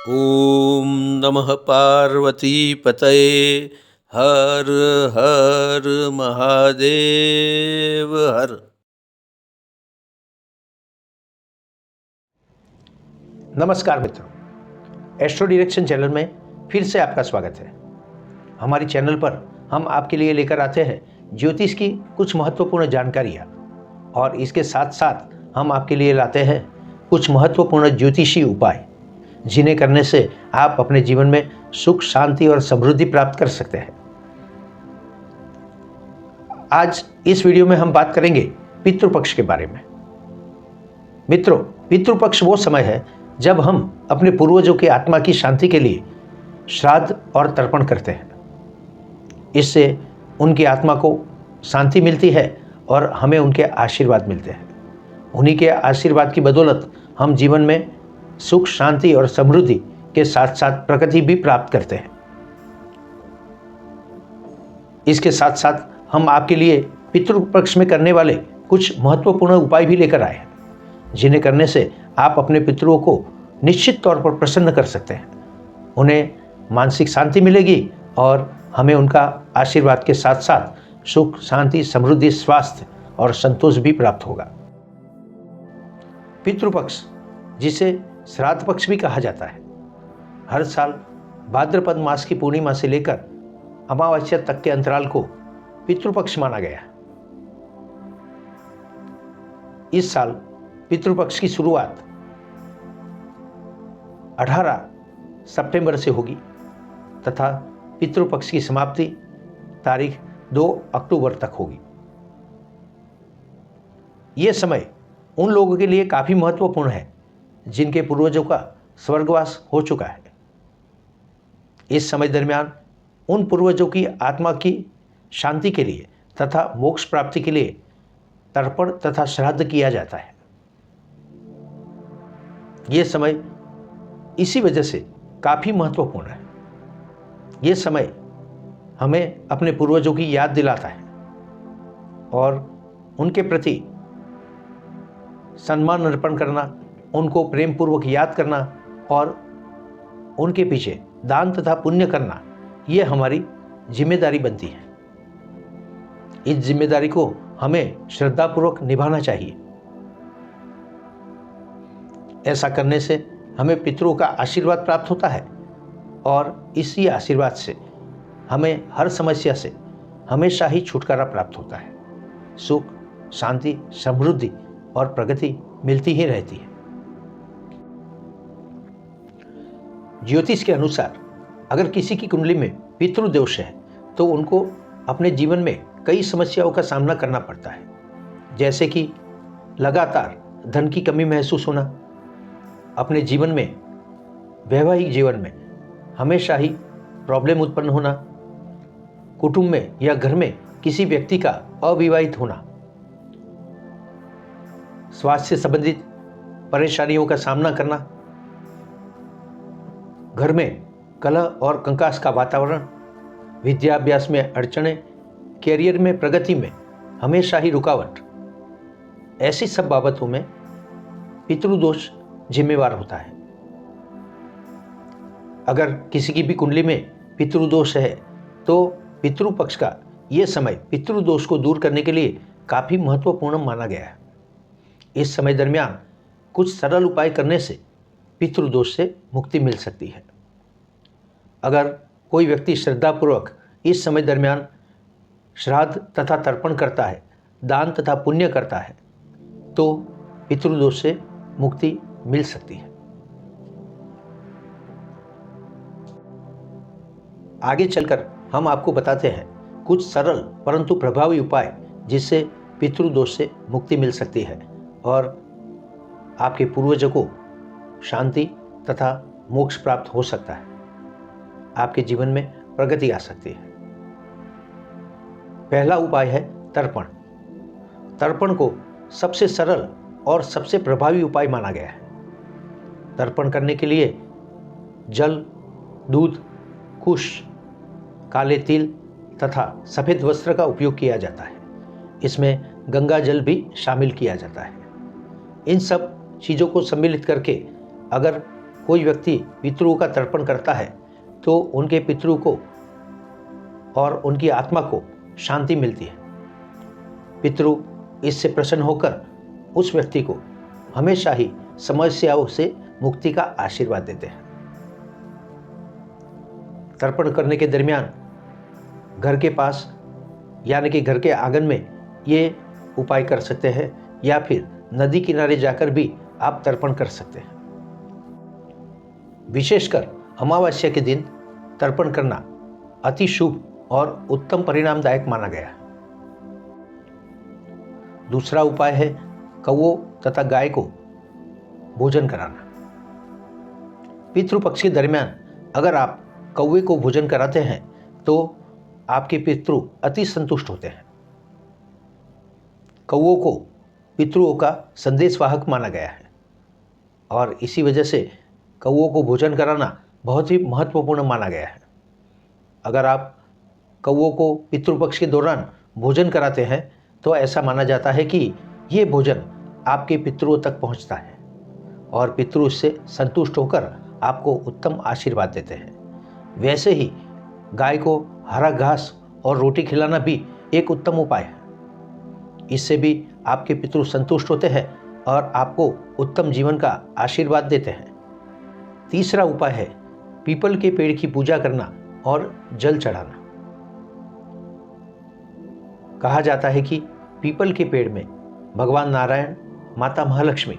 ॐ नमः पार्वतीपतये हर हर महादेव हर। नमस्कार मित्रों, एस्ट्रो डायरेक्शन चैनल में फिर से आपका स्वागत है। हमारी चैनल पर हम आपके लिए लेकर आते हैं ज्योतिष की कुछ महत्वपूर्ण जानकारियाँ और इसके साथ साथ हम आपके लिए लाते हैं कुछ महत्वपूर्ण ज्योतिषी उपाय जिन्हें करने से आप अपने जीवन में सुख, शांति और समृद्धि प्राप्त कर सकते हैं। आज इस वीडियो में हम बात करेंगे पितृपक्ष के बारे में। मित्रों, पितृपक्ष वो समय है जब हम अपने पूर्वजों की आत्मा की शांति के लिए श्राद्ध और तर्पण करते हैं। इससे उनकी आत्मा को शांति मिलती है और हमें उनके आशीर्वाद मिलते हैं। उन्हीं के आशीर्वाद की बदौलत हम जीवन में सुख, शांति और समृद्धि के साथ साथ प्रगति भी प्राप्त करते हैं। इसके साथ साथ हम आपके लिए पितृपक्ष में करने वाले कुछ महत्वपूर्ण उपाय भी लेकर आए हैं जिन्हें करने से आप अपने पितरों को निश्चित तौर पर प्रसन्न कर सकते हैं। उन्हें मानसिक शांति मिलेगी और हमें उनका आशीर्वाद के साथ साथ सुख, शांति, समृद्धि, स्वास्थ्य और संतोष भी प्राप्त होगा। पितृपक्ष, जिसे श्राद्ध पक्ष भी कहा जाता है, हर साल भाद्रपद मास की पूर्णिमा से लेकर अमावस्या तक के अंतराल को पितृपक्ष माना गया है। इस साल पितृपक्ष की शुरुआत 18 सितंबर से होगी तथा पितृपक्ष की समाप्ति तारीख 2 अक्टूबर तक होगी। ये समय उन लोगों के लिए काफ़ी महत्वपूर्ण है जिनके पूर्वजों का स्वर्गवास हो चुका है। इस समय दरमियान उन पूर्वजों की आत्मा की शांति के लिए तथा मोक्ष प्राप्ति के लिए तर्पण तथा श्राद्ध किया जाता है। ये समय इसी वजह से काफ़ी महत्वपूर्ण है। ये समय हमें अपने पूर्वजों की याद दिलाता है और उनके प्रति सम्मान अर्पण करना, उनको प्रेम पूर्वक याद करना और उनके पीछे दान तथा पुण्य करना, ये हमारी जिम्मेदारी बनती है। इस जिम्मेदारी को हमें श्रद्धापूर्वक निभाना चाहिए। ऐसा करने से हमें पितरों का आशीर्वाद प्राप्त होता है और इसी आशीर्वाद से हमें हर समस्या से हमेशा ही छुटकारा प्राप्त होता है। सुख, शांति, समृद्धि और प्रगति मिलती ही रहती है। ज्योतिष के अनुसार अगर किसी की कुंडली में पितृदोष है तो उनको अपने जीवन में कई समस्याओं का सामना करना पड़ता है, जैसे कि लगातार धन की कमी महसूस होना, अपने जीवन में, वैवाहिक जीवन में हमेशा ही प्रॉब्लम उत्पन्न होना, कुटुंब में या घर में किसी व्यक्ति का अविवाहित होना, स्वास्थ्य से संबंधित परेशानियों का सामना करना, घर में कलह और कंकास का वातावरण, विद्याभ्यास में अड़चनें, कैरियर में प्रगति में हमेशा ही रुकावट, ऐसी सब बाबतों में पितृदोष जिम्मेवार होता है। अगर किसी की भी कुंडली में पितृदोष है तो पितृपक्ष का ये समय पितृदोष को दूर करने के लिए काफ़ी महत्वपूर्ण माना गया है। इस समय दरमियान कुछ सरल उपाय करने से पितृदोष से मुक्ति मिल सकती है। अगर कोई व्यक्ति श्रद्धापूर्वक इस समय दरमियान श्राद्ध तथा तर्पण करता है, दान तथा पुण्य करता है, तो पितृदोष से मुक्ति मिल सकती है। आगे चलकर हम आपको बताते हैं कुछ सरल परंतु प्रभावी उपाय जिससे पितृदोष से मुक्ति मिल सकती है और आपके पूर्वजों को शांति तथा मोक्ष प्राप्त हो सकता है। आपके जीवन में प्रगति आ सकती है। पहला उपाय है तर्पण। तर्पण को सबसे सरल और सबसे प्रभावी उपाय माना गया है। तर्पण करने के लिए जल, दूध, कुश, काले तिल तथा सफ़ेद वस्त्र का उपयोग किया जाता है। इसमें गंगा जल भी शामिल किया जाता है। इन सब चीज़ों को सम्मिलित करके अगर कोई व्यक्ति पितरों का तर्पण करता है तो उनके पितरों को और उनकी आत्मा को शांति मिलती है। पितृ इससे प्रसन्न होकर उस व्यक्ति को हमेशा ही समस्याओं से मुक्ति का आशीर्वाद देते हैं। तर्पण करने के दरमियान घर के पास यानी कि घर के आंगन में ये उपाय कर सकते हैं, या फिर नदी किनारे जाकर भी आप तर्पण कर सकते हैं। विशेषकर अमावस्या के दिन तर्पण करना अति शुभ और उत्तम परिणामदायक माना गया है। दूसरा उपाय है कौओं तथा गाय को भोजन कराना। पितृपक्ष के दरमियान अगर आप कौवे को भोजन कराते हैं तो आपके पितृ अति संतुष्ट होते हैं। कौओं को पितरों का संदेशवाहक माना गया है और इसी वजह से कौओं को भोजन कराना बहुत ही महत्वपूर्ण माना गया है। अगर आप कौओं को पितृपक्ष के दौरान भोजन कराते हैं तो ऐसा माना जाता है कि ये भोजन आपके पितरों तक पहुंचता है और पितृ इससे संतुष्ट होकर आपको उत्तम आशीर्वाद देते हैं। वैसे ही गाय को हरा घास और रोटी खिलाना भी एक उत्तम उपाय है। इससे भी आपके पितृ संतुष्ट होते हैं और आपको उत्तम जीवन का आशीर्वाद देते हैं। तीसरा उपाय है पीपल के पेड़ की पूजा करना और जल चढ़ाना। कहा जाता है कि पीपल के पेड़ में भगवान नारायण, माता महालक्ष्मी,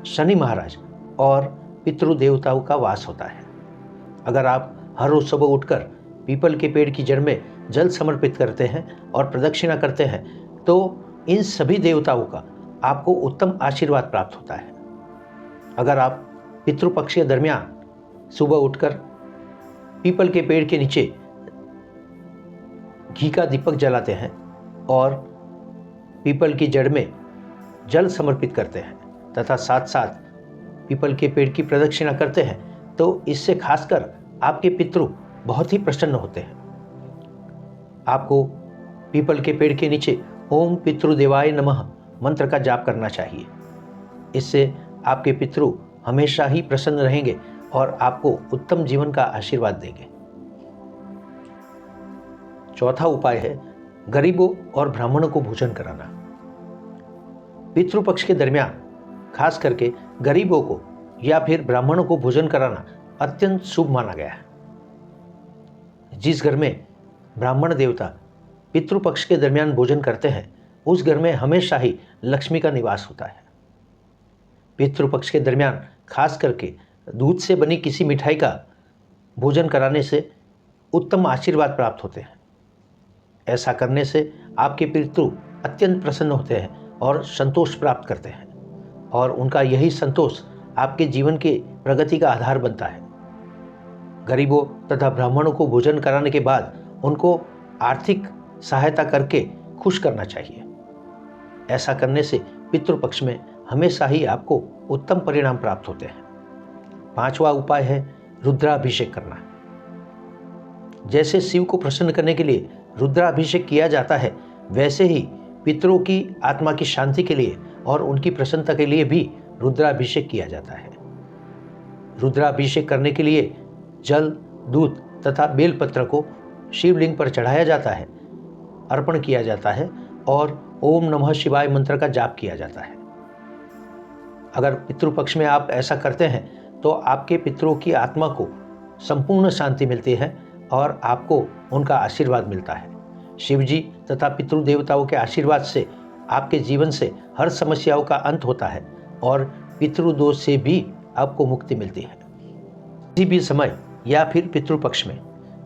शनि महाराज और पितृ देवताओं का वास होता है। अगर आप हर रोज सुबह उठकर पीपल के पेड़ की जड़ में जल समर्पित करते हैं और प्रदक्षिणा करते हैं तो इन सभी देवताओं का आपको उत्तम आशीर्वाद प्राप्त होता है। अगर आप पितृपक्ष के दरमियान सुबह उठकर पीपल के पेड़ के नीचे घी का दीपक जलाते हैं और पीपल की जड़ में जल समर्पित करते हैं तथा साथ साथ पीपल के पेड़ की प्रदक्षिणा करते हैं तो इससे खासकर आपके पितृ बहुत ही प्रसन्न होते हैं। आपको पीपल के पेड़ के नीचे ओम पितृदेवाय नमः मंत्र का जाप करना चाहिए। इससे आपके पितृ हमेशा ही प्रसन्न रहेंगे और आपको उत्तम जीवन का आशीर्वाद देंगे। चौथा उपाय है गरीबों और ब्राह्मणों को भोजन कराना। पितृपक्ष के दरमियान खास करके गरीबों को या फिर ब्राह्मणों को भोजन कराना अत्यंत शुभ माना गया है। जिस घर में ब्राह्मण देवता पितृपक्ष के दरमियान भोजन करते हैं उस घर में हमेशा ही लक्ष्मी का निवास होता है। पितृपक्ष के दरमियान खास करके दूध से बनी किसी मिठाई का भोजन कराने से उत्तम आशीर्वाद प्राप्त होते हैं। ऐसा करने से आपके पितृ अत्यंत प्रसन्न होते हैं और संतोष प्राप्त करते हैं और उनका यही संतोष आपके जीवन के प्रगति का आधार बनता है। गरीबों तथा ब्राह्मणों को भोजन कराने के बाद उनको आर्थिक सहायता करके खुश करना चाहिए। ऐसा करने से पितृपक्ष में हमेशा ही आपको उत्तम परिणाम प्राप्त होते हैं। पांचवा उपाय है रुद्राभिषेक करना। जैसे शिव को प्रसन्न करने के लिए रुद्राभिषेक किया जाता है वैसे ही पितरों की आत्मा की शांति के लिए और उनकी प्रसन्नता के लिए भी रुद्राभिषेक किया जाता है। रुद्राभिषेक करने के लिए जल, दूध तथा बेलपत्र को शिवलिंग पर चढ़ाया जाता है, अर्पण किया जाता है और ओम नमः शिवाय मंत्र का जाप किया जाता है। अगर पितृपक्ष में आप ऐसा करते हैं तो आपके पितरों की आत्मा को संपूर्ण शांति मिलती है और आपको उनका आशीर्वाद मिलता है। शिव जी तथा पितृ देवताओं के आशीर्वाद से आपके जीवन से हर समस्याओं का अंत होता है और पितृदोष से भी आपको मुक्ति मिलती है। किसी भी समय या फिर पितृपक्ष में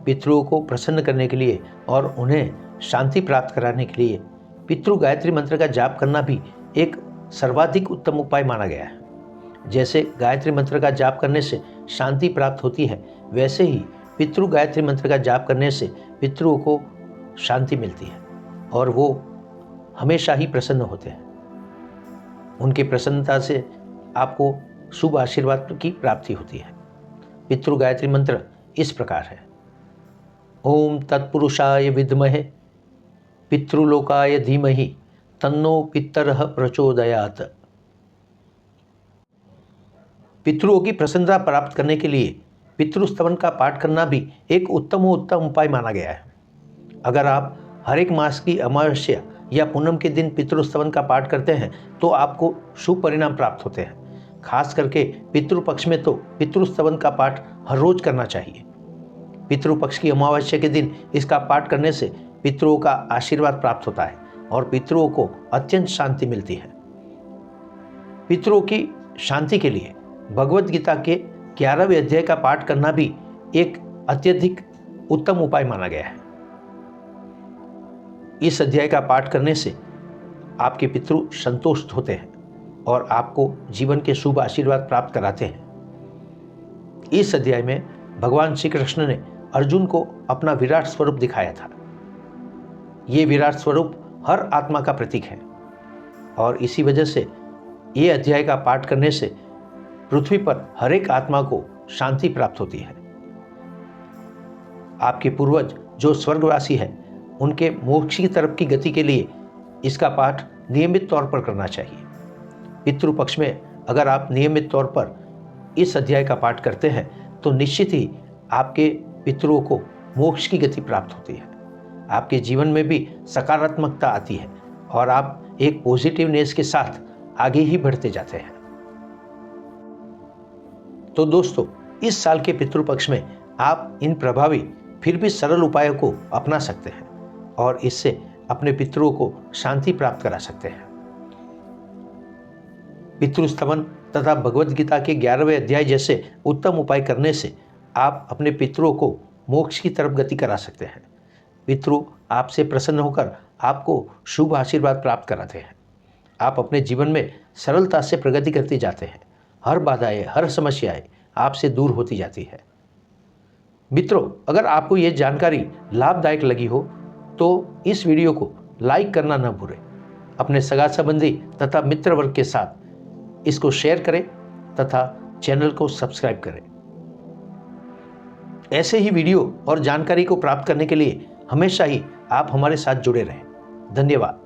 पितरों को प्रसन्न करने के लिए और उन्हें शांति प्राप्त कराने के लिए पितृ गायत्री मंत्र का जाप करना भी एक सर्वाधिक उत्तम उपाय माना गया है। जैसे गायत्री मंत्र का जाप करने से शांति प्राप्त होती है वैसे ही पितृ गायत्री मंत्र का जाप करने से पितरों को शांति मिलती है और वो हमेशा ही प्रसन्न होते हैं। उनकी प्रसन्नता से आपको शुभ आशीर्वाद की प्राप्ति होती है। पितृ गायत्री मंत्र इस प्रकार है। ओम तत्पुरुषाय विद्महे पितृलोकाय धीमहि तन्नो पितरः प्रचोदयात्। पितृओं की प्रसन्नता प्राप्त करने के लिए पितृस्तवन का पाठ करना भी एक उत्तम उपाय माना गया है। अगर आप हर एक मास की अमावस्या या पूनम के दिन पितृस्तवन का पाठ करते हैं तो आपको शुभ परिणाम प्राप्त होते हैं। खास करके पितृपक्ष में तो पितृस्तवन का पाठ हर रोज करना चाहिए। पितृपक्ष की अमावस्या के दिन इसका पाठ करने से पितरों का आशीर्वाद प्राप्त होता है और पितरों को अत्यंत शांति मिलती है। पितरों की शांति के लिए भगवत गीता के 11वें अध्याय का पाठ करना भी एक अत्यधिक उत्तम उपाय माना गया है। इस अध्याय का पाठ करने से आपके पितृ संतुष्ट होते हैं और आपको जीवन के शुभ आशीर्वाद प्राप्त कराते हैं। इस अध्याय में भगवान श्री कृष्ण ने अर्जुन को अपना विराट स्वरूप दिखाया था। ये विराट स्वरूप हर आत्मा का प्रतीक है और इसी वजह से ये अध्याय का पाठ करने से पृथ्वी पर हर एक आत्मा को शांति प्राप्त होती है। आपके पूर्वज जो स्वर्गवासी हैं उनके मोक्ष की तरफ की गति के लिए इसका पाठ नियमित तौर पर करना चाहिए। पितृपक्ष में अगर आप नियमित तौर पर इस अध्याय का पाठ करते हैं तो निश्चित ही आपके पितरों को मोक्ष की गति प्राप्त होती है। आपके जीवन में भी सकारात्मकता आती है और आप एक पॉजिटिवनेस के साथ आगे ही बढ़ते जाते हैं। तो दोस्तों, इस साल के पितृपक्ष में आप इन प्रभावी फिर भी सरल उपायों को अपना सकते हैं और इससे अपने पितरों को शांति प्राप्त करा सकते हैं। पितृस्तवन तथा भगवत गीता के 11वें अध्याय जैसे उत्तम उपाय करने से आप अपने पितरों को मोक्ष की तरफ गति करा सकते हैं। पितृ आपसे प्रसन्न होकर आपको शुभ आशीर्वाद प्राप्त कराते हैं। आप अपने जीवन में सरलता से प्रगति करते जाते हैं। हर बाधाएं, हर समस्याएं आपसे दूर होती जाती है। मित्रों, अगर आपको ये जानकारी लाभदायक लगी हो तो इस वीडियो को लाइक करना न भूलें। अपने सगा संबंधी तथा मित्र वर्ग के साथ इसको शेयर करें तथा चैनल को सब्सक्राइब करें। ऐसे ही वीडियो और जानकारी को प्राप्त करने के लिए हमेशा ही आप हमारे साथ जुड़े रहें। धन्यवाद।